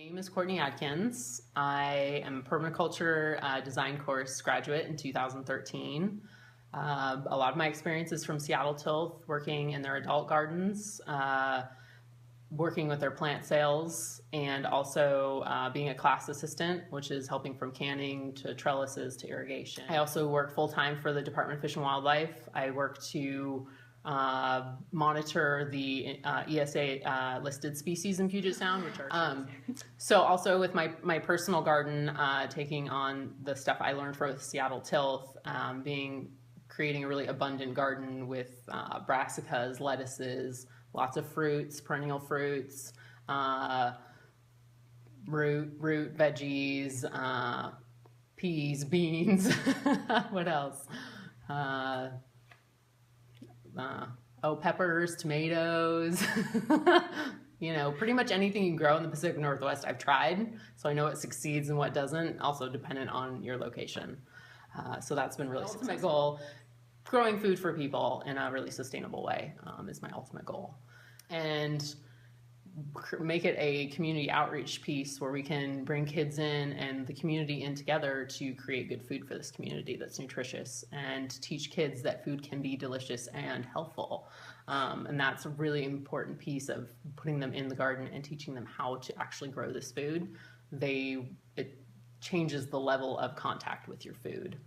name is Courtney Adkins. I am a permaculture design course graduate in 2013. A lot of my experience is from Seattle Tilth, working in their adult gardens, working with their plant sales, and also being a class assistant, which is helping from canning to trellises to irrigation. I also work full-time for the Department of Fish and Wildlife. I work to monitor the ESA listed species in Puget Sound, which are so also with my personal garden, taking on the stuff I learned from Seattle Tilth, creating a really abundant garden with brassicas, lettuces, lots of fruits, perennial fruits, root veggies, peas, beans. What else? Peppers, tomatoes, pretty much anything you grow in the Pacific Northwest I've tried, so I know what succeeds and what doesn't, also dependent on your location. So that's been really successful. My goal, growing food for people in a really sustainable way, is my ultimate goal. And make it a community outreach piece where we can bring kids in and the community in together to create good food for this community that's nutritious, and teach kids that food can be delicious and healthful. And that's a really important piece of putting them in the garden and teaching them how to actually grow this food. It changes the level of contact with your food.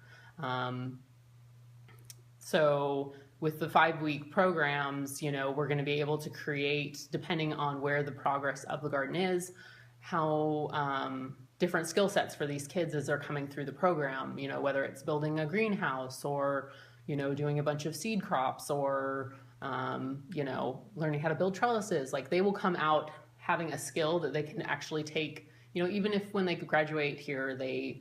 So with the 5-week programs, we're going to be able to create, depending on where the progress of the garden is, how different skill sets for these kids as they're coming through the program, whether it's building a greenhouse or, doing a bunch of seed crops or, learning how to build trellises. Like, they will come out having a skill that they can actually take, even if when they graduate here, they,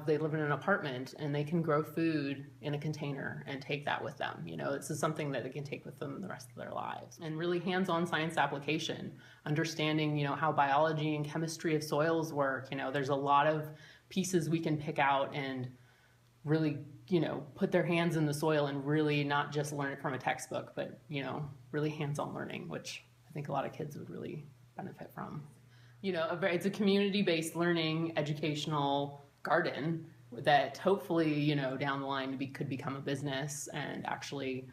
they live in an apartment and they can grow food in a container and take that with them. This is something that they can take with them the rest of their lives. And really hands-on science application, understanding, how biology and chemistry of soils work. There's a lot of pieces we can pick out and really, put their hands in the soil and really not just learn it from a textbook, but, really hands-on learning, which I think a lot of kids would really benefit from. It's a community-based learning, educational garden that hopefully, down the line could become a business and actually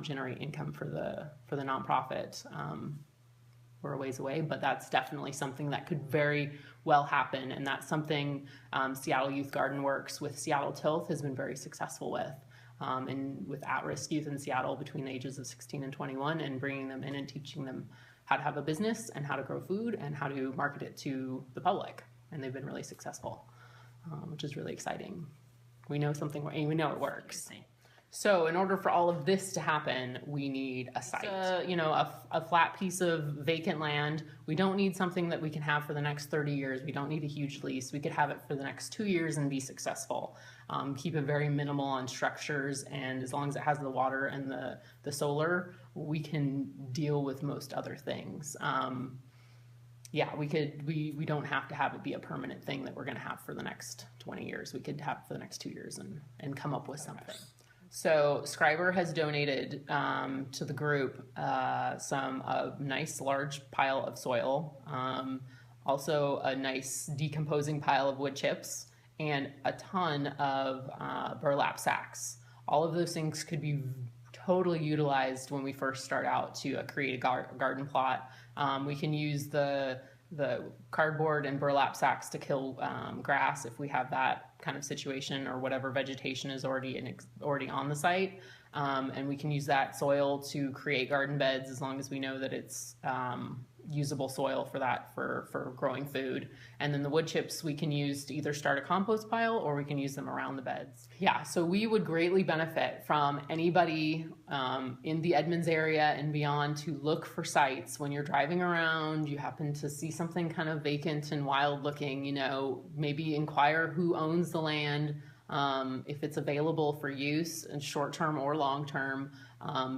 generate income for the nonprofit. We're a ways away, but that's definitely something that could very well happen, and that's something Seattle Youth Garden Works with Seattle Tilth has been very successful with, and with at-risk youth in Seattle between the ages of 16 and 21, and bringing them in and teaching them how to have a business and how to grow food and how to market it to the public. And they've been really successful, which is really exciting. We know something, and we know it works. So in order for all of this to happen, we need a site, a flat piece of vacant land. We don't need something that we can have for the next 30 years. We don't need a huge lease. We could have it for the next 2 years and be successful. Keep it very minimal on structures, and as long as it has the water and the solar, we can deal with most other things. We don't have to have it be a permanent thing that we're going to have for the next 20 years. We could have it for the next 2 years and come up with something. So Scriber has donated to the group a nice large pile of soil, also a nice decomposing pile of wood chips, and a ton of burlap sacks. All of those things could be totally utilized when we first start out to create a garden plot. We can use the cardboard and burlap sacks to kill grass if we have that kind of situation, or whatever vegetation is already on the site. And we can use that soil to create garden beds, as long as we know that it's usable soil for growing food. And then the wood chips we can use to either start a compost pile, or we can use them around the beds. Yeah, so we would greatly benefit from anybody in the Edmonds area and beyond to look for sites. When you're driving around, you happen to see something kind of vacant and wild looking, maybe inquire who owns the land, if it's available for use in short-term or long-term,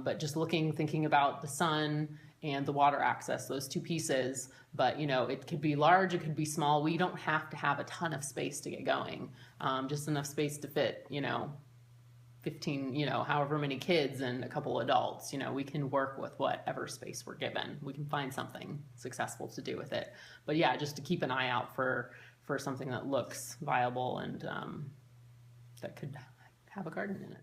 but just thinking about the sun and the water access, those two pieces. But it could be large, it could be small. We don't have to have a ton of space to get going, just enough space to fit 15, however many kids and a couple adults. We can work with whatever space we're given. We can find something successful to do with it. But yeah, just to keep an eye out for something that looks viable and that could have a garden in it.